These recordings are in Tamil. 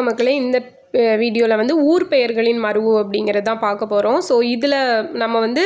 மக்களே, இந்த வீடியோவில் வந்து ஊர் பெயர்களின் மரபு அப்படிங்கிறது தான் பார்க்க போகிறோம். ஸோ இதில் நம்ம வந்து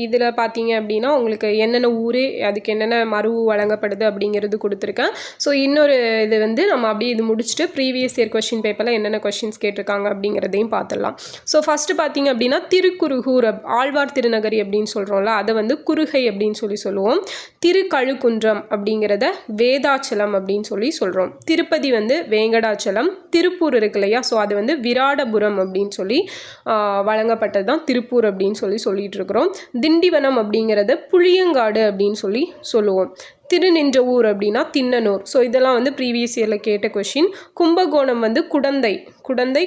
இதில் பார்த்தீங்க அப்படின்னா உங்களுக்கு என்னென்ன ஊர், அதுக்கு என்னென்ன மரபு வழங்கப்படுது அப்படிங்கிறது கொடுத்துருக்கேன். ஸோ இன்னொரு இது வந்து நம்ம அப்படியே இது முடிச்சுட்டு ப்ரீவியஸ் இயர் கொஷின் பேப்பரில் என்னென்ன கொஷின்ஸ் கேட்டிருக்காங்க அப்படிங்கிறதையும் பார்த்துடலாம். ஸோ ஃபஸ்ட்டு பார்த்தீங்க அப்படின்னா திருக்குறுகூர், ஆழ்வார் திருநகரி அப்படின்னு சொல்கிறோம்ல, அதை வந்து குறுகை அப்படின்னு சொல்லுவோம். திருக்கழுக்குன்றம் அப்படிங்கிறத வேதாச்சலம் அப்படின்னு சொல்கிறோம். திருப்பதி வந்து வேங்கடாச்சலம். திருப்பூர் இருக்கு இல்லையா, ஸோ அது வந்து விராடபுரம் அப்படின்னு சொல்லி வழங்கப்பட்டது தான் திருப்பூர் அப்படின்னு சொல்லிட்டு இருக்கிறோம். திண்டிவனம் அப்படிங்கிறத புளியங்காடு அப்படின்னு சொல்லுவோம். திருநின்ற ஊர் அப்படின்னா திண்ணனூர். ஸோ இதெல்லாம் வந்து ப்ரீவியஸ் இயரில் கேட்ட கொஷின். கும்பகோணம் வந்து குடந்தை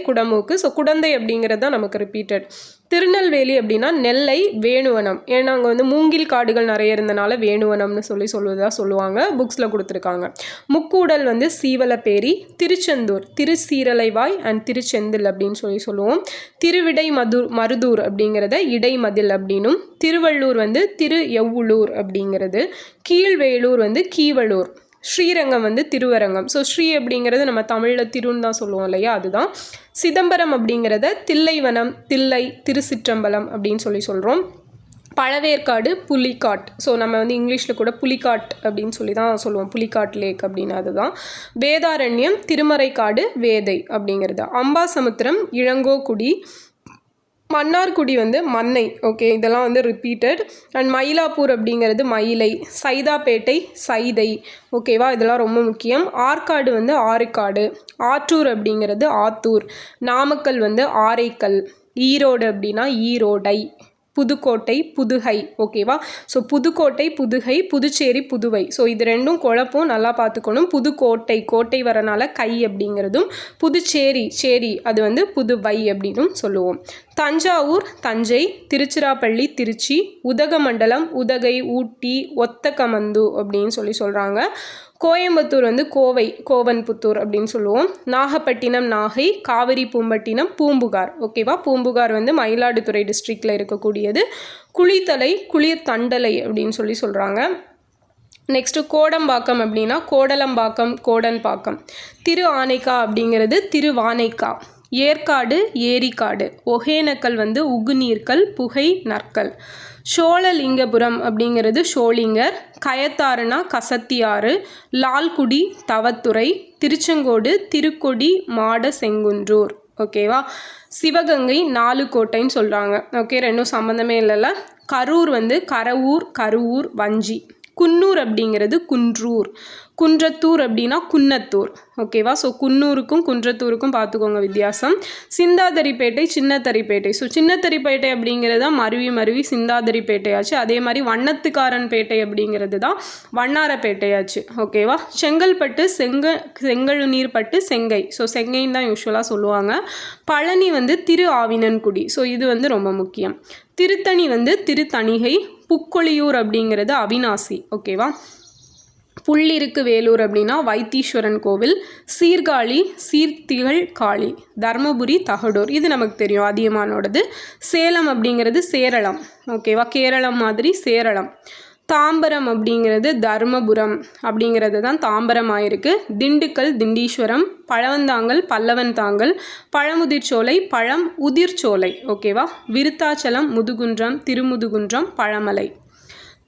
குடமூக்கு. ஸோ குடந்தை அப்படிங்கிறது தான் நமக்கு ரிப்பீட்டட். திருநெல்வேலி அப்படின்னா நெல்லை வேணுவனம். ஏன்னா அங்கே வந்து மூங்கில் காடுகள் நிறைய இருந்தனால வேணுவனம்னு சொல்லுவாங்க, புக்ஸில் கொடுத்துருக்காங்க. முக்கூடல் வந்து சீவலப்பேரி. திருச்செந்தூர் திருச்சீரலைவாய் அண்ட் திருச்செந்தில் அப்படின்னு சொல்லுவோம். திருவிடை மருதூர் அப்படிங்கிறத இடைமதில் அப்படின்னும். திருவள்ளூர் வந்து திரு எவ்வளூர் அப்படிங்கிறது. கீழ்வேலூர் வந்து கீவளூர். ஸ்ரீரங்கம் வந்து திருவரங்கம். ஸோ ஸ்ரீ அப்படிங்கிறது நம்ம தமிழில் திருன்னு தான் சொல்லுவோம் இல்லையா, அதுதான். சிதம்பரம் அப்படிங்கிறத தில்லைவனம், தில்லை, திருச்சிற்றம்பலம் அப்படின்னு சொல்கிறோம். பழவேற்காடு புலிகாட். ஸோ நம்ம வந்து இங்கிலீஷில் கூட புலிகாட் அப்படின்னு தான் சொல்லுவோம், புலிகாட் லேக் அப்படின்னு. அதுதான். வேதாரண்யம் திருமறைக்காடு வேதை அப்படிங்கிறது. அம்பாசமுத்திரம் இளங்கோக்குடி. மன்னார்குடி வந்து மன்னை. ஓகே, இதெல்லாம் வந்து ரிப்பீட்டட். அண்ட் மயிலாப்பூர் அப்படிங்கிறது மயிலை. சைதாப்பேட்டை சைதை. ஓகேவா, இதெல்லாம் ரொம்ப முக்கியம். ஆற்காடு வந்து ஆறுக்காடு. ஆற்றூர் அப்படிங்கிறது ஆத்தூர். நாமக்கல் வந்து ஆரைக்கல். ஈரோடு அப்படின்னா ஈரோடை. புதுக்கோட்டை புதுகை. ஓகேவா, ஸோ புதுக்கோட்டை புதுகை, புதுச்சேரி புதுவை. ஸோ இது ரெண்டும் குழப்பம், நல்லா பார்த்துக்கணும். புதுக்கோட்டை, கோட்டை வரனால கை அப்படிங்கிறதும். புதுச்சேரி சேரி, அது வந்து புதுவை அப்படின்னும் சொல்லுவோம். தஞ்சாவூர் தஞ்சை. திருச்சிராப்பள்ளி திருச்சி. உதகமண்டலம் உதகை, ஊட்டி, ஒத்தக்கமந்து அப்படின்னு சொல்கிறாங்க. கோயம்புத்தூர் வந்து கோவை, கோவன்புத்தூர் அப்படின்னு சொல்லுவோம். நாகப்பட்டினம் நாகை. காவிரி பூம்பட்டினம் பூம்புகார். ஓகேவா, பூம்புகார் வந்து மயிலாடுதுறை டிஸ்ட்ரிக்டில் இருக்கக்கூடியது. குளித்தலை குளிர் தண்டலை அப்படின்னு சொல்கிறாங்க. நெக்ஸ்ட்டு கோடம்பாக்கம் அப்படின்னா கோடலம்பாக்கம், கோடன்பாக்கம். திரு ஆனைக்கா அப்படிங்கிறது திருவானைக்கா. ஏற்காடு ஏரிக்காடு. ஒகேனக்கல் வந்து உகுநீர்க்கல், புகை நற்கல். சோழலிங்கபுரம் அப்படிங்கிறது ஷோலிங்கர். கயத்தாறுனா கசத்தியாறு. லால்குடி தவத்துறை. திருச்செங்கோடு திருக்கொடி மாட செங்குன்றூர். ஓகேவா. சிவகங்கை நாலுக்கோட்டைன்னு சொல்கிறாங்க. ஓகே, ரெண்டும் சம்மந்தமே இல்லைல்ல. கரூர் வந்து கருவூர் வஞ்சி. குன்னூர் அப்படிங்கிறது குன்றூர். குன்றத்தூர் அப்படின்னா குன்னத்தூர். ஓகேவா, ஸோ குன்னூருக்கும் குன்றத்தூருக்கும் பார்த்துக்கோங்க வித்தியாசம். சிந்தாதிரிப்பேட்டை சின்னத்தரிப்பேட்டை. ஸோ சின்னத்தரிப்பேட்டை அப்படிங்கிறது தான் மருவி சிந்தாதிரிப்பேட்டையாச்சு. அதே மாதிரி வண்ணத்துக்காரன் பேட்டை அப்படிங்கிறது தான் வண்ணாரப்பேட்டையாச்சு. ஓகேவா. செங்கல்பட்டு செங்கழுநீர்பட்டு செங்கை. ஸோ செங்கைன்னு தான் யூஸ்வலாக சொல்லுவாங்க. பழனி வந்து திரு ஆவினன்குடி. ஸோ இது வந்து ரொம்ப முக்கியம். திருத்தணி வந்து திருத்தணிகை. புக்கொழியூர் அப்படிங்கிறது அவினாசி. ஓகேவா. புள்ளிருக்கு வேலூர் அப்படின்னா வைத்தீஸ்வரன் கோவில். சீர்காழி சீர்த்திகள் காளி. தர்மபுரி தகடூர், இது நமக்கு தெரியும், அதியமானோடது. சேலம் அப்படிங்கிறது சேரளம். ஓகேவா, கேரளம் மாதிரி சேரளம். தாம்பரம் அப்படிங்கிறது தர்மபுரம் அப்படிங்கிறது தான் தாம்பரம் ஆயிருக்கு. திண்டுக்கல் திண்டீஸ்வரம். பழவந்தாங்கல் பல்லவன்தாங்கல். பழமுதிர்ச்சோலை பழம் உதிர்ச்சோலை. ஓகேவா. விருத்தாச்சலம் முதுகுன்றம் திருமுதுகுன்றம் பழமலை.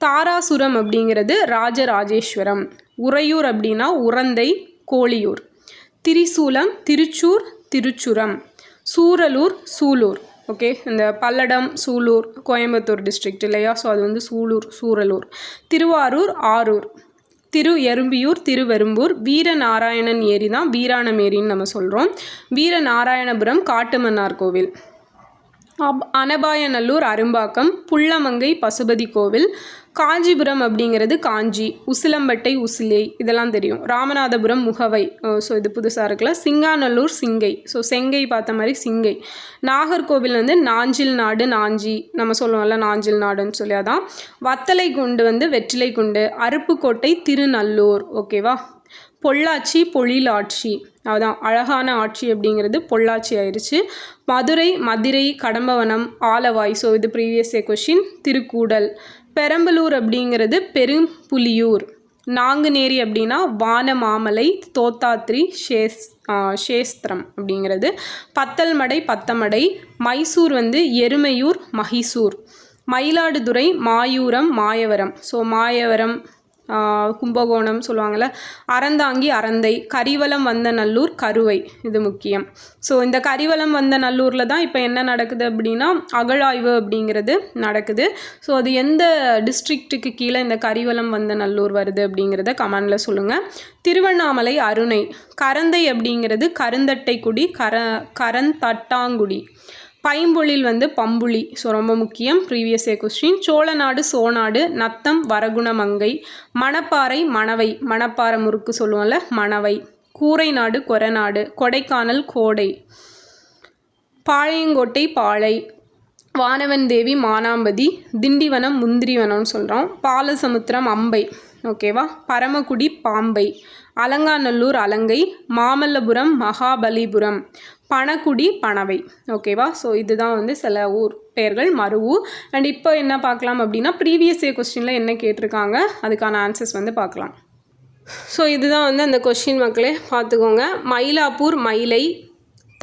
தாராசுரம் அப்படிங்கிறது ராஜராஜேஸ்வரம். உறையூர் அப்படின்னா உரந்தை கோழியூர். திரிசூலம் திருச்சூர் திருச்சுரம். சூலூர். ஓகே, இந்த பல்லடம் சூலூர் கோயம்புத்தூர் டிஸ்ட்ரிக்ட் இல்லையா, ஸோ அது வந்து சூரலூர். திருவாரூர் ஆரூர். எறும்பியூர் திருவெரும்பூர். வீரநாராயணன் ஏரி தான் வீராணம் ஏரின்னு நம்ம சொல்கிறோம். வீரநாராயணபுரம் காட்டுமன்னார் கோவில். அனபாயநல்லூர் அரும்பாக்கம். புள்ளமங்கை பசுபதி கோவில். காஞ்சிபுரம் அப்படிங்கிறது காஞ்சி. உசிலம்பட்டை உசிலை, இதெல்லாம் தெரியும். ராமநாதபுரம் முகவை. ஸோ இது புதுசாக இருக்குல்ல. சிங்காநல்லூர் சிங்கை. ஸோ செங்கை பார்த்த மாதிரி சிங்கை. நாகர்கோவில் வந்து நாஞ்சில் நாடு நாஞ்சி, நம்ம சொல்லுவோம்ல நாஞ்சில் நாடுன்னு சொல்லி, அதான். வத்தலை குண்டு வந்து வெற்றிலை குண்டு. அருப்புக்கோட்டை திருநல்லூர். ஓகேவா. பொள்ளாச்சி பொழிலாட்சி, அதான் அழகான ஆட்சி அப்படிங்கிறது பொள்ளாச்சி ஆயிடுச்சு. மதுரை கடம்பவனம் ஆலவாய். ஸோ இது ப்ரீவியஸ் கொஷின். திருக்கூடல். பெரம்பலூர் அப்படிங்கிறது பெரும்புலியூர். நாங்குநேரி அப்படின்னா வானமாமலை, தோத்தாத்ரி, சேஸ்திரம் அப்படிங்கிறது. பத்தல்மடை, பத்தமடை. மைசூர் வந்து எருமையூர், மஹிசூர். மயிலாடுதுறை, மாயூரம், மாயவரம். ஸோ மாயவரம், கும்பகோணம் சொல்லுவாங்கள்ல. அறந்தாங்கி, அறந்தை. கரிவலம் வந்த நல்லூர், கருவை. இது முக்கியம். ஸோ இந்த கரிவலம் வந்த நல்லூரில் தான் இப்போ என்ன நடக்குது அப்படின்னா அகழாய்வு அப்படிங்கிறது நடக்குது. ஸோ அது எந்த டிஸ்ட்ரிக்ட்டுக்கு கீழே இந்த கரிவலம் வந்த நல்லூர் வருது அப்படிங்கிறத கமெண்டில் சொல்லுங்கள். திருவண்ணாமலை, அருணை. கரந்தை அப்படிங்கிறது கருந்தட்டைக்குடி, கரந்தட்டாங்குடி. பைம்பொழில் வந்து பம்புளி. ஸோ ரொம்ப முக்கியம், previous year question. Cholanadu, சோநாடு. Natham, Varagunamangai. Manapparai, Manavai. Manapparai முறுக்கு சொல்லுவோம்ல, மணவை. கூரைநாடு, கொரநாடு. கொடைக்கானல், கோடை. பாளையங்கோட்டை, பாளை. வானவன் தேவி, மானாம்பதி. திண்டிவனம், முந்திரிவனம்னு சொல்கிறோம். பாலசமுத்திரம், அம்பை. ஓகேவா. பரமக்குடி, பாம்பை. அலங்காநல்லூர், அலங்கை. மாமல்லபுரம், மகாபலிபுரம். பணக்குடி, பணவை. ஓகேவா. ஸோ இதுதான் வந்து சில ஊர் பெயர்கள் மருவு. அண்ட் இப்போ என்ன பார்க்கலாம் அப்படின்னா ப்ரீவியஸ் இயர் கொஸ்டினில் என்ன கேட்டிருக்காங்க அதுக்கான ஆன்சர்ஸ் வந்து பார்க்கலாம். ஸோ இதுதான் வந்து அந்த கொஸ்டின் மக்களே பார்த்துக்கோங்க. மயிலாப்பூர், மயிலை.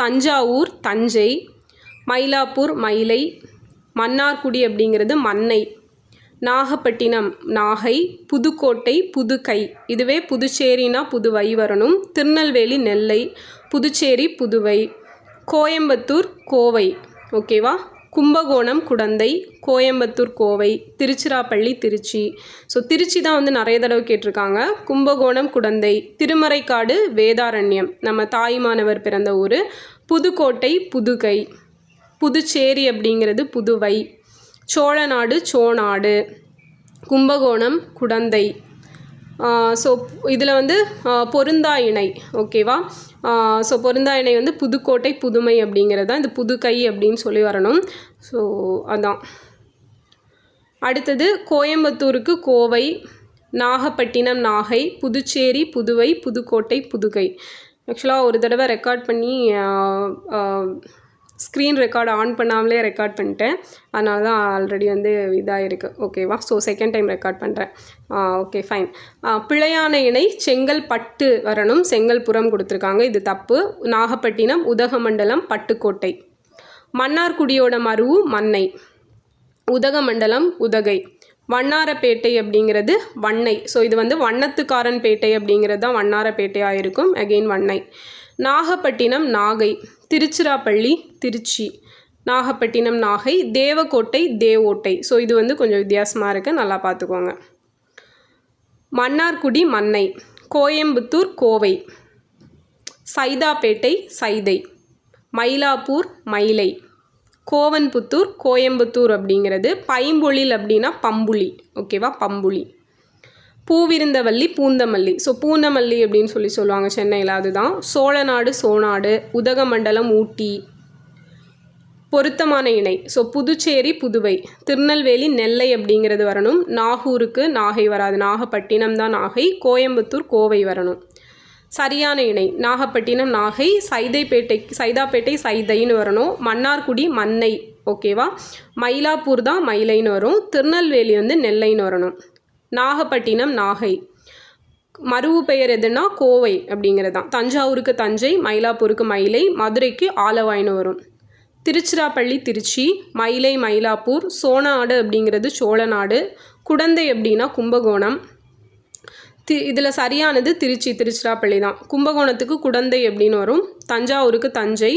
தஞ்சாவூர், தஞ்சை. மயிலாப்பூர், மயிலை. மன்னார்குடி அப்படிங்கிறது மன்னை. நாகப்பட்டினம், நாகை. புதுக்கோட்டை, புதுக்கை. இதுவே புதுச்சேரினா புதுவை வரணும். திருநெல்வேலி, நெல்லை. புதுச்சேரி, புதுவை. கோயம்புத்தூர், கோவை. ஓகேவா. கும்பகோணம், குடந்தை. கோயம்புத்தூர், கோவை. திருச்சிராப்பள்ளி, திருச்சி. ஸோ திருச்சி தான் வந்து நிறைய தடவை கேட்டிருக்காங்க. கும்பகோணம், குடந்தை. திருமறைக்காடு, வேதாரண்யம், நம்ம தாய்மானவர் பிறந்த ஊர். புதுக்கோட்டை, புதுகை. புதுச்சேரி அப்படிங்கிறது புதுவை. சோழநாடு, சோநாடு. கும்பகோணம், குடந்தை. ஸோ இதில் வந்து பொருந்தா இணை. ஓகேவா. ஸோ பொருந்தா இணை வந்து புதுக்கோட்டை, புதுமை அப்படிங்கிறது தான். இது புதுக்கை அப்படின்னு சொல்லி வரணும். ஸோ அதான். அடுத்தது கோயம்புத்தூருக்கு கோவை. நாகப்பட்டினம், நாகை. புதுச்சேரி, புதுவை. புதுக்கோட்டை, புதுகை. ஆக்சுவலாக ஒரு தடவை ரெக்கார்ட் பண்ணி ஸ்க்ரீன் ரெக்கார்டு ஆன் பண்ணாமலே ரெக்கார்ட் பண்ணிட்டேன். அதனால தான் ஆல்ரெடி வந்து இதாக இருக்குது. ஓகேவா. ஸோ செகண்ட் டைம் ரெக்கார்ட் பண்ணுறேன். Okay fine. பிழையான இணை செங்கல்பட்டு வரணும். செங்கல்புரம் கொடுத்துருக்காங்க, இது தப்பு. நாகப்பட்டினம், உதகமண்டலம், பட்டுக்கோட்டை. மன்னார்குடியோட மருவு மன்னை. உதகமண்டலம், உதகை. வண்ணாரப்பேட்டை அப்படிங்கிறது வண்ணை. ஸோ இது வந்து வண்ணத்துக்காரன் பேட்டை அப்படிங்கிறது தான் வண்ணாரப்பேட்டையாக இருக்கும். அகெயின் வண்ணை. நாகப்பட்டினம், நாகை. திருச்சிராப்பள்ளி, திருச்சி. நாகப்பட்டினம், நாகை. தேவக்கோட்டை, தேவோட்டை. ஸோ இது வந்து கொஞ்சம் வித்தியாசமாக இருக்குது, நல்லா பார்த்துக்கோங்க. மன்னார்குடி, மன்னை. கோயம்புத்தூர், கோவை. சைதாப்பேட்டை, சைதை. மயிலாப்பூர், மயிலை. கோவன்புத்தூர், கோயம்புத்தூர் அப்படிங்கிறது. பைம்பொழில் அப்படின்னா பம்புளி. ஓகேவா, பம்புளி. பூவிருந்தவல்லி, பூந்தமல்லி. ஸோ பூந்தமல்லி அப்படின்னு சொல்லுவாங்க சென்னையில், அதுதான். சோழநாடு, சோநாடு. உதகமண்டலம், ஊட்டி. பொருத்தமான இணை. ஸோ புதுச்சேரி, புதுவை. திருநெல்வேலி, நெல்லை அப்படிங்கிறது வரணும். நாகூருக்கு நாகை வராது, நாகப்பட்டினம் தான் நாகை. கோயம்புத்தூர், கோவை வரணும். சரியான இணை நாகப்பட்டினம், நாகை. சைதாப்பேட்டை சைதைன்னு வரணும். மன்னார்குடி, மன்னை. ஓகேவா. மயிலாப்பூர் தான் மயிலைன்னு வரும். திருநெல்வேலி வந்து நெல்லைன்னு வரணும். நாகப்பட்டினம், நாகை. மருவு பெயர் எதுனா கோவை அப்படிங்கிறது தான். தஞ்சாவூருக்கு தஞ்சை, மயிலாப்பூருக்கு மயிலை. மதுரைக்கு ஆலவாய்னு வரும். திருச்சிராப்பள்ளி, திருச்சி. மயிலை, மயிலாப்பூர். சோநாடு அப்படிங்கிறது சோழநாடு. குடந்தை அப்படின்னா கும்பகோணம். இதில் சரியானது திருச்சி, திருச்சிராப்பள்ளி தான். கும்பகோணத்துக்கு குடந்தை அப்படின்னு வரும். தஞ்சாவூருக்கு தஞ்சை.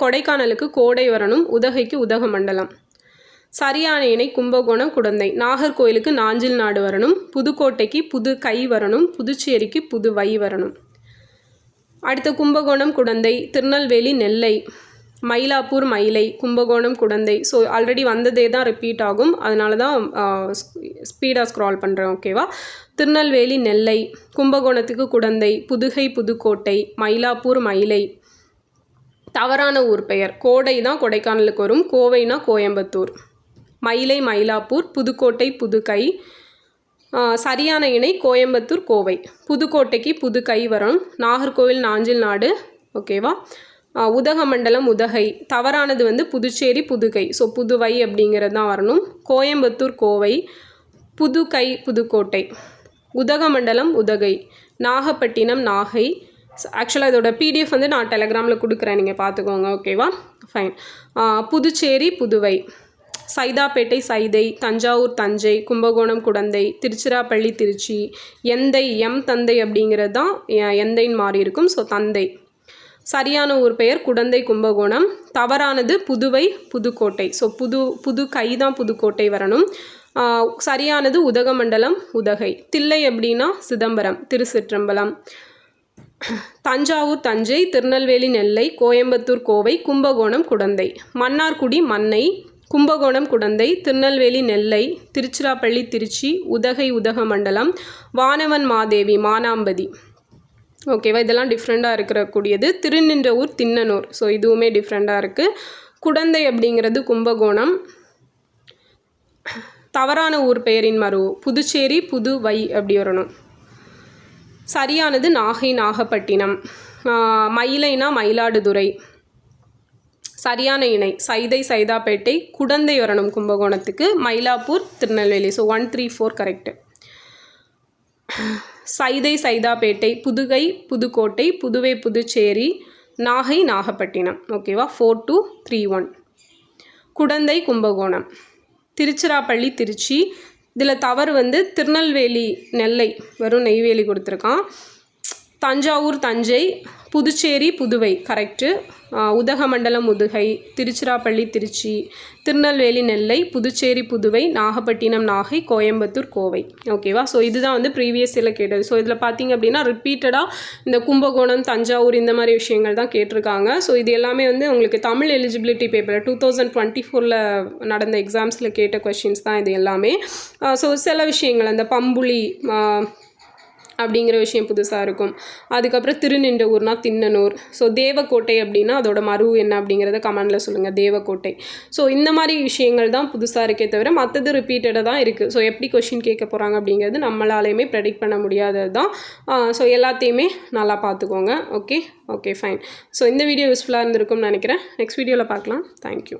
கொடைக்கானலுக்கு கோடை வரணும். உதகைக்கு உதகமண்டலம். சரியான இணை கும்பகோணம், குடந்தை. நாகர்கோயிலுக்கு நாஞ்சில் நாடு வரணும். புதுக்கோட்டைக்கு புதுக்கை வரணும். புதுச்சேரிக்கு புதுவை வரணும். அடுத்த கும்பகோணம், குடந்தை. திருநெல்வேலி, நெல்லை. மயிலாப்பூர், மயிலை. கும்பகோணம், குடந்தை. ஸோ ஆல்ரெடி வந்ததே தான் ரிப்பீட் ஆகும், அதனால தான் ஸ்பீடாக ஸ்க்ரால் பண்ணுறேன். ஓகேவா. திருநெல்வேலி, நெல்லை. கும்பகோணத்துக்கு குடந்தை. புதுகை, புதுக்கோட்டை. மயிலாப்பூர், மயிலை. தவறான ஊர் பெயர். கோடை தான் கொடைக்கானலுக்கு வரும். கோவைனா கோயம்புத்தூர். மயிலை, மயிலாப்பூர். புதுக்கோட்டை, புதுக்கை. சரியான இணை கோயம்புத்தூர், கோவை. புதுக்கோட்டைக்கு புதுக்கை வரும். நாகர்கோவில், நாஞ்சில் நாடு. ஓகேவா. உதகமண்டலம், உதகை. தவறானது வந்து புதுச்சேரி, புதுகை. ஸோ புதுவை அப்படிங்கிறது தான் வரணும். கோயம்புத்தூர், கோவை. புதுக்கை, புதுக்கோட்டை. உதகமண்டலம் உதகை, நாகப்பட்டினம் நாகை. ஆக்சுவலாக இதோட பிடிஎஃப் வந்து நான் டெலகிராமில் கொடுக்குறேன், நீங்கள் பார்த்துக்கோங்க. ஓகேவா, ஃபைன். புதுச்சேரி புதுவை, சைதாப்பேட்டை சைதை, தஞ்சாவூர் தஞ்சை, கும்பகோணம் குடந்தை, திருச்சிராப்பள்ளி திருச்சி, எந்தை தந்தை அப்படிங்கிறது தான் எந்தைன்னு மாறி இருக்கும். ஸோ தந்தை. சரியான ஊர் பெயர் குடந்தை கும்பகோணம். தவறானது புதுவை புதுக்கோட்டை. ஸோ புது கை தான் புதுக்கோட்டை வரணும். சரியானது உதகமண்டலம் உதகை. தில்லை அப்படின்னா சிதம்பரம் திருச்சிற்றம்பலம். தஞ்சாவூர் தஞ்சை, திருநெல்வேலி நெல்லை, கோயம்புத்தூர் கோவை, கும்பகோணம் குடந்தை. மன்னார்குடி மன்னை, கும்பகோணம் குடந்தை, திருநெல்வேலி நெல்லை, திருச்சிராப்பள்ளி திருச்சி, உதகை உதகமண்டலம், வானவன் மாதேவி மானாம்பதி. ஓகேவா, இதெல்லாம் டிஃப்ரெண்ட்டாக இருக்கக்கூடியது. திருநின்றவூர் திண்ணனூர். ஸோ இதுவுமே டிஃப்ரெண்ட்டாக இருக்குது. குடந்தை அப்படிங்கிறது கும்பகோணம். தவறான ஊர் பெயரின் மருவு புதுச்சேரி புதுவை அப்படி வரணும். சரியானது நாகை நாகப்பட்டினம். மயிலைனா மயிலாடுதுறை. சரியான இணை சைதை சைதாப்பேட்டை, குடந்தை வரணும் கும்பகோணத்துக்கு, மயிலாப்பூர் திருநெல்வேலி. So 1, 3, 4 correct. சைதை சைதாப்பேட்டை, புதுகை புதுக்கோட்டை, புதுவை புதுச்சேரி, நாகை நாகப்பட்டினம். ஓகேவா, 4, 2, 3, 1. குடந்தை கும்பகோணம். திருச்சிராப்பள்ளி திருச்சி. இதில் தவறு வந்து திருநெல்வேலி நெல்லை, வெறும் நெய்வேலி கொடுத்துருக்கான். தஞ்சாவூர் தஞ்சை, புதுச்சேரி புதுவை கரெக்டு. உதகமண்டலம் உதுகை, திருச்சிராப்பள்ளி திருச்சி, திருநெல்வேலி நெல்லை, புதுச்சேரி புதுவை, நாகப்பட்டினம் நாகை, கோயம்புத்தூர் கோவை. ஓகேவா, ஸோ இதுதான் வந்து ப்ரீவியஸ் இயரில் கேட்டது. ஸோ இதில் பார்த்திங்க அப்படின்னா ரிப்பீட்டடாக இந்த கும்பகோணம் தஞ்சாவூர் இந்த மாதிரி விஷயங்கள் தான் கேட்டிருக்காங்க. ஸோ இது எல்லாமே வந்து உங்களுக்கு தமிழ் எலிஜிபிலிட்டி பேப்பர் 2024 நடந்த எக்ஸாம்ஸில் கேட்ட கொஷின்ஸ் தான் இது எல்லாமே. ஸோ சில விஷயங்கள் அந்த பம்புலி அப்படிங்கிற விஷயம் புதுசாக இருக்கும். அதுக்கப்புறம் திருநின்ற ஊர்னா திண்ணனூர். ஸோ தேவக்கோட்டை அப்படின்னா அதோட மருவு என்ன அப்படிங்கிறத கமெண்டில் சொல்லுங்கள். தேவக்கோட்டை. ஸோ இந்த மாதிரி விஷயங்கள் தான் புதுசாக இருக்கே தவிர மற்றது ரிப்பீட்டடாக தான் இருக்குது. ஸோ எப்படி கொஷின் கேட்க போகிறாங்க அப்படிங்கிறது நம்மளாலையுமே ப்ரெடிக்ட் பண்ண முடியாதது தான். ஸோ எல்லாத்தையுமே நல்லா பார்த்துக்கோங்க. Okay fine. ஸோ இந்த வீடியோ யூஸ்ஃபுல்லாக இருந்திருக்கும்னு நினைக்கிறேன். நெக்ஸ்ட் வீடியோவில் பார்க்கலாம். தேங்க்யூ.